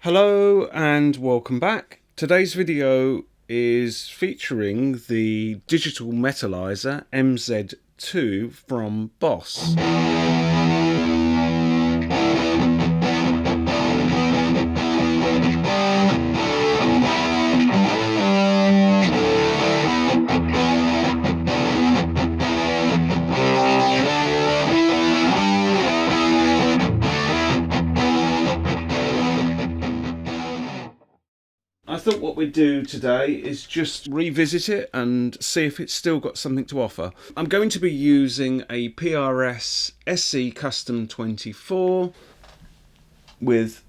Hello and welcome back. Today's video is featuring the digital metalizer MZ-2 from Boss. I thought what we'd do today is just revisit it and see if it's still got something to offer. I'm going to be using a PRS Custom 24 with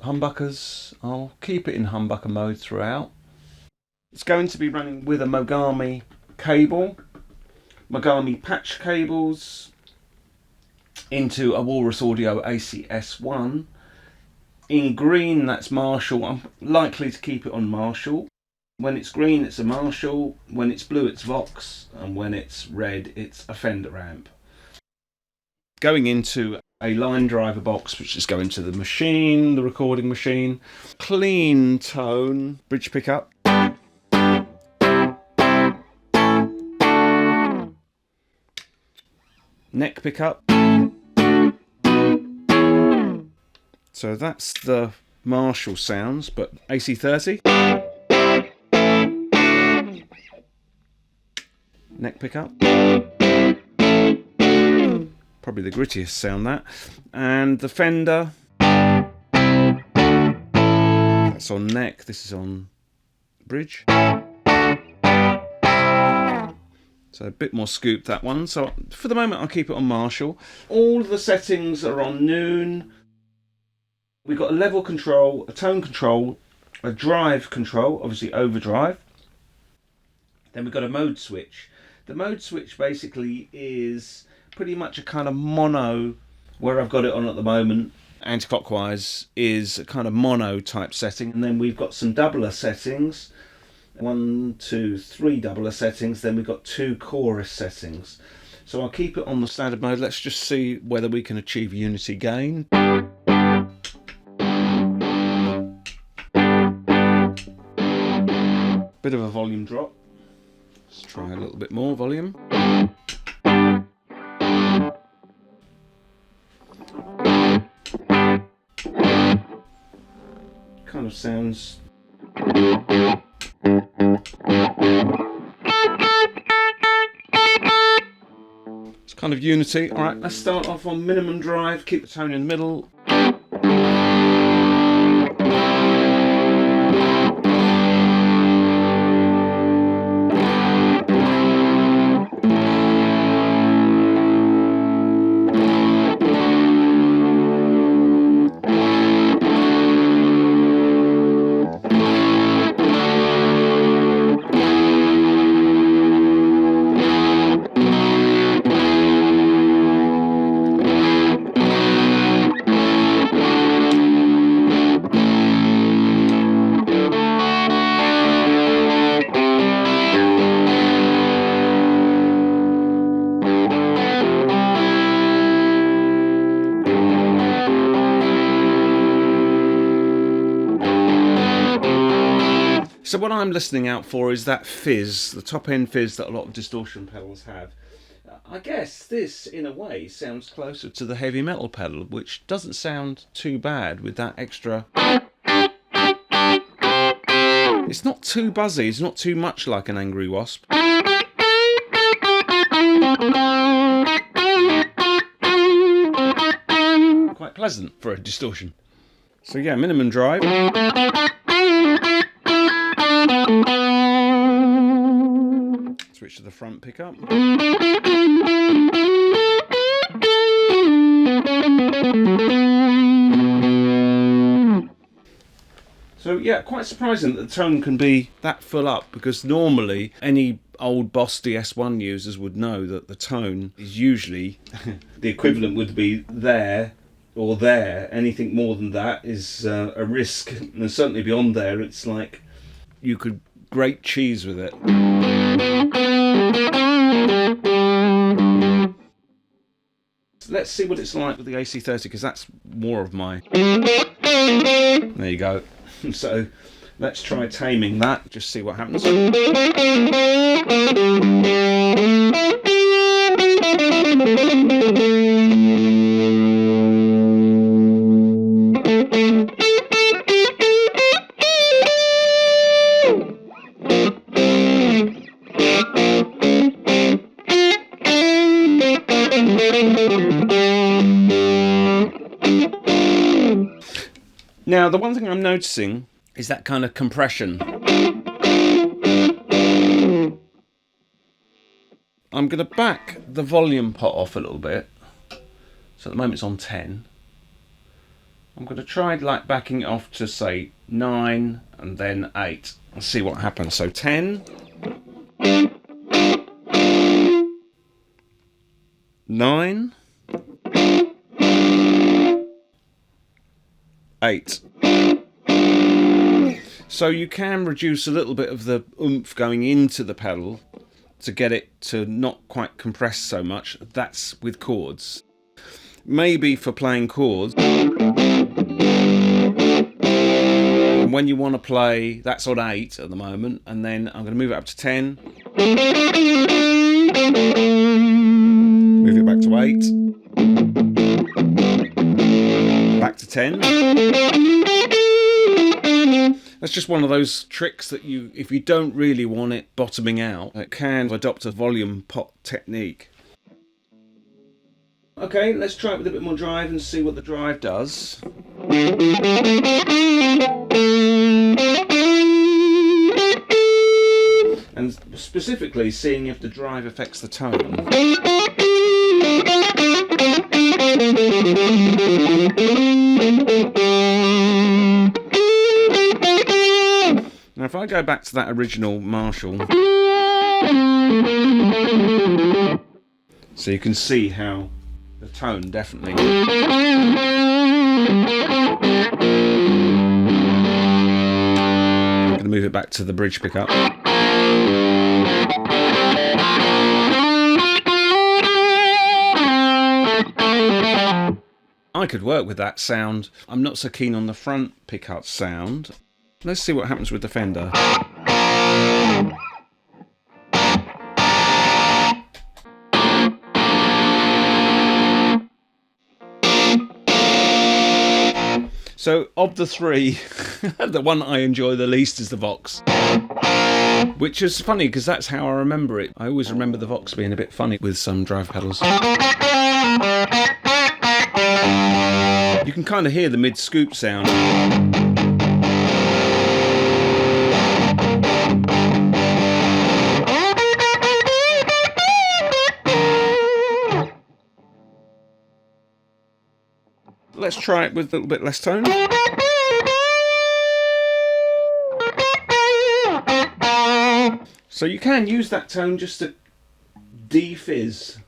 humbuckers. I'll keep it in humbucker mode throughout. It's going to be running with a Mogami cable, Mogami patch cables into a Walrus Audio ACS1. In green, that's Marshall. I'm likely to keep it on Marshall. When it's green, it's a Marshall. When it's blue, it's Vox. And when it's red, it's a Fender amp. Going into a line driver box, which is going to the machine, the recording machine. Clean tone bridge pickup. Neck pickup. So that's the Marshall sounds, but AC30. Neck pickup. Probably the grittiest sound, that. And the Fender. That's on neck, this is on bridge. So a bit more scoop, that one. So for the moment I'll keep it on Marshall. All the settings are on noon. We've got a level control, a tone control, a drive control, obviously overdrive. Then we've got a mode switch. The mode switch basically is pretty much a kind of mono, where I've got it on at the moment. Anti-clockwise is a kind of mono type setting. And then we've got some doubler settings. 1, 2, 3 doubler settings. Then we've got 2 chorus settings. So I'll keep it on the standard mode. Let's just see whether we can achieve unity gain. Bit of a volume drop. Let's try a little bit more volume. Kind of sounds. It's kind of unity. All right, let's start off on minimum drive. Keep the tone in the middle. So what I'm listening out for is that fizz, the top end fizz that a lot of distortion pedals have. I guess this, in a way, sounds closer to the heavy metal pedal, which doesn't sound too bad with that extra. It's not too buzzy, it's not too much like an Angry Wasp. Quite pleasant for a distortion. So yeah, minimum drive. Switch to the front pickup. So yeah, quite surprising that the tone can be that full up, because normally any old Boss DS1 users would know that the tone is usually the equivalent would be there or there. Anything more than that is a risk, and certainly beyond there it's like you could grate cheese with it. Let's see what it's like with the AC30, because that's more of my There you go. So let's try taming that, just see what happens. Now, the one thing I'm noticing is that kind of compression. I'm going to back the volume pot off a little bit. So at the moment it's on 10. I'm going to try like backing it off to say 9 and then 8. And see what happens. So 10. 9. 8. So you can reduce a little bit of the oomph going into the pedal to get it to not quite compress so much. That's with chords. Maybe for playing chords. And when you want to play, that's on 8 at the moment, and then I'm going to move it up to 10. Move it back to 8. Back to 10. That's just one of those tricks that you, if you don't really want it bottoming out, it can adopt a volume pot technique. Okay, let's try it with a bit more drive and see what the drive does. And specifically seeing if the drive affects the tone. Now if I go back to that original Marshall, so you can see how the tone definitely. I'm going to move it back to the bridge pickup. I could work with that sound. I'm not so keen on the front pickup sound. Let's see what happens with the Fender. So, of the three, the one I enjoy the least is the Vox. Which is funny, because that's how I remember it. I always remember the Vox being a bit funny with some drive pedals. You can kind of hear the mid-scoop sound. Let's try it with a little bit less tone. So you can use that tone just to de-fizz.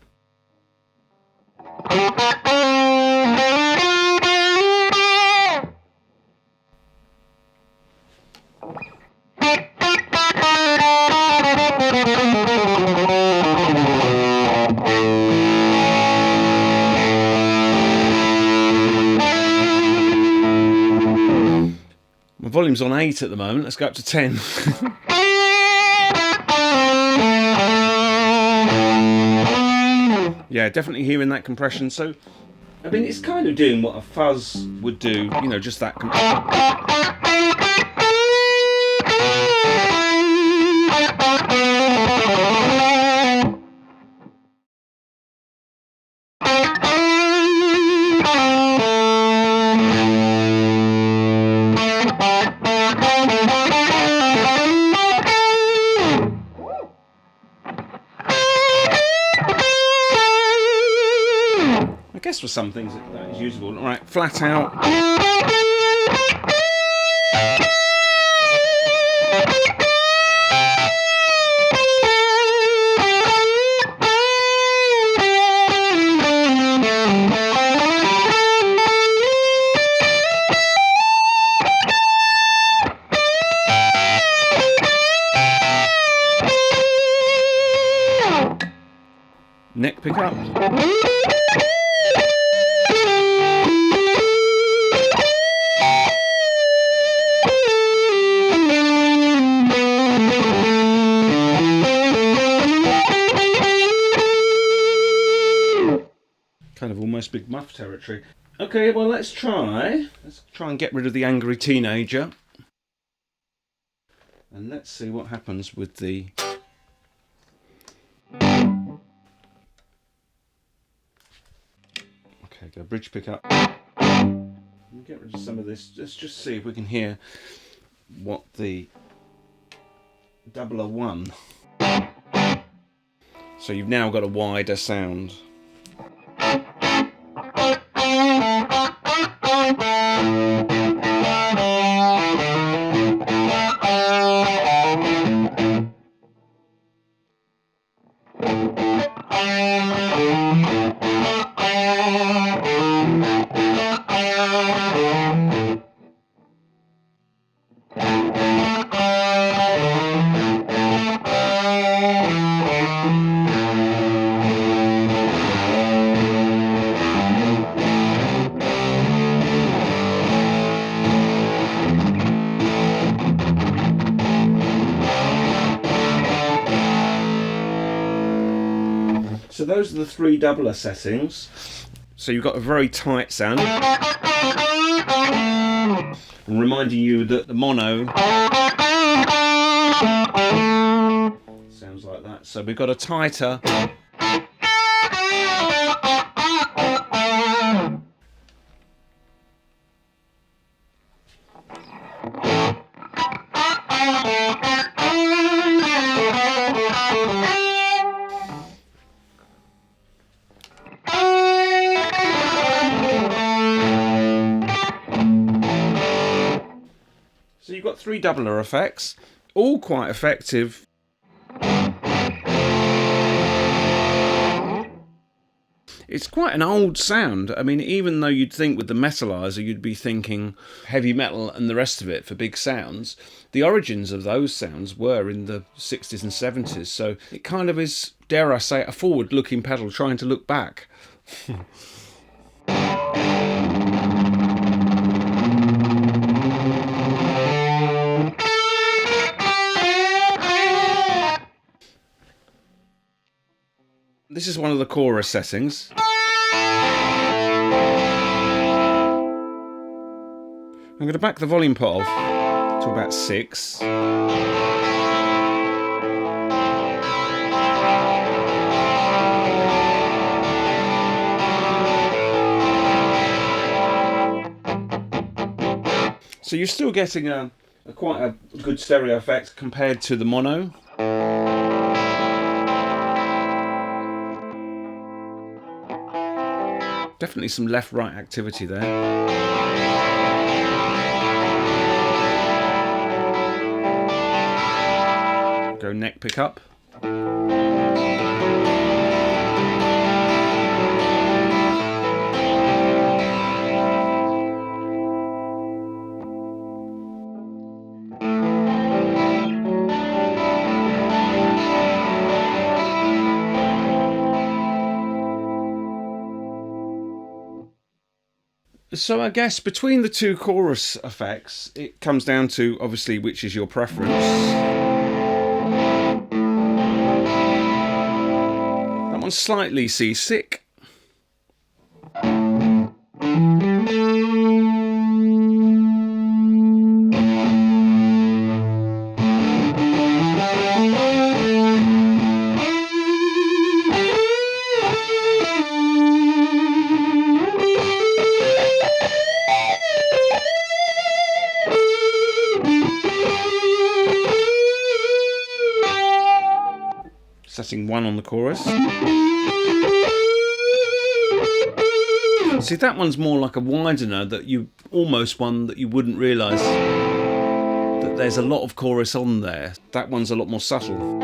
My volume's on 8 at the moment, let's go up to 10. Yeah, definitely hearing that compression. So, I mean, it's kind of doing what a fuzz would do, you know, just that I guess for some things that is usable. All right, flat out. Neck pickup. Kind of almost Big Muff territory. Okay, well let's try and get rid of the angry teenager. And let's see what happens with the... Okay, go bridge pickup. Get rid of some of this. Let's just see if we can hear what the 001. So you've now got a wider sound. So those are the 3 doubler settings. So you've got a very tight sound. And reminding you that the mono sounds like that. So we've got a tighter. So you've got 3 doubler effects, all quite effective. It's quite an old sound. I mean, even though you'd think with the Metalizer you'd be thinking heavy metal and the rest of it for big sounds, the origins of those sounds were in the 60s and 70s, so it kind of is, dare I say, a forward-looking pedal trying to look back. This is one of the chorus settings. I'm going to back the volume pot off to about 6. So you're still getting quite a good stereo effect compared to the mono. Definitely some left-right activity there. Go neck pickup. So I guess between the 2 chorus effects, it comes down to obviously which is your preference. That one's slightly seasick. Setting 1 on the chorus. See, that one's more like a widener, that you almost one that you wouldn't realise that there's a lot of chorus on there. That one's a lot more subtle.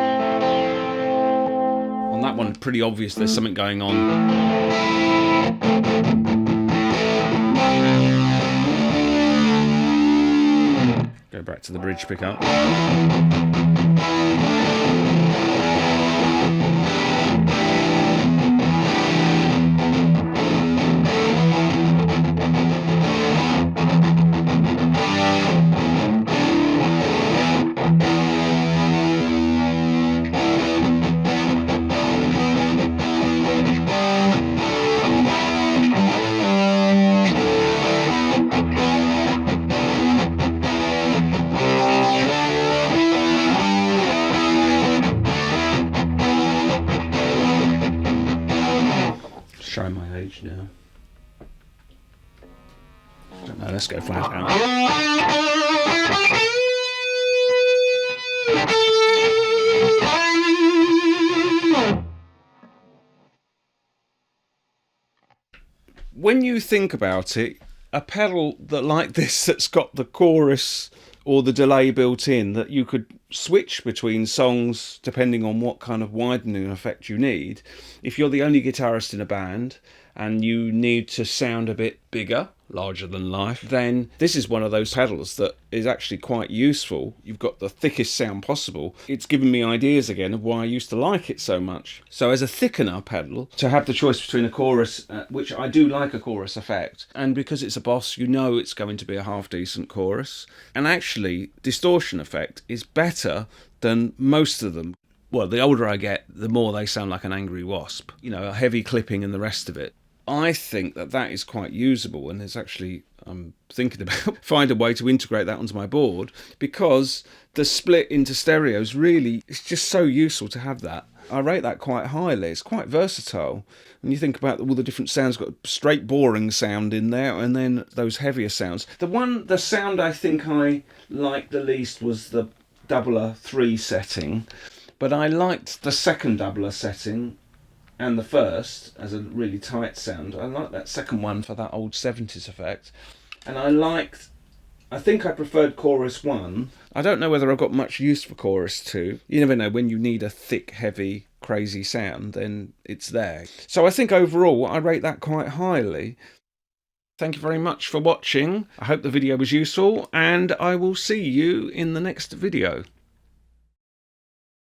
On that one, pretty obvious there's something going on. Go back to the bridge pickup. I don't know, let's go flat out. When you think about it, a pedal that like this that's got the chorus or the delay built in, that you could switch between songs depending on what kind of widening effect you need. If you're the only guitarist in a band and you need to sound a bit bigger, larger than life, then this is one of those pedals that is actually quite useful. You've got the thickest sound possible. It's given me ideas again of why I used to like it so much. So as a thickener pedal, to have the choice between a chorus, which I do like a chorus effect, and because it's a Boss, you know it's going to be a half decent chorus. And actually, distortion effect is better than most of them. Well, the older I get, the more they sound like an angry wasp. You know, a heavy clipping and the rest of it. I think that that is quite usable, and there's actually, I'm thinking about find a way to integrate that onto my board, because the split into stereos really, it's just so useful to have that. I rate that quite highly. It's quite versatile. When you think about all the different sounds, got a straight boring sound in there, and then those heavier sounds. The sound I think I liked the least was the doubler 3 setting, but I liked the second doubler setting and the first as a really tight sound. I like that second one for that old 70s effect. And I think I preferred chorus 1. I don't know whether I've got much use for chorus 2. You never know, when you need a thick, heavy, crazy sound, then it's there. So I think overall I rate that quite highly. Thank you very much for watching. I hope the video was useful, and I will see you in the next video.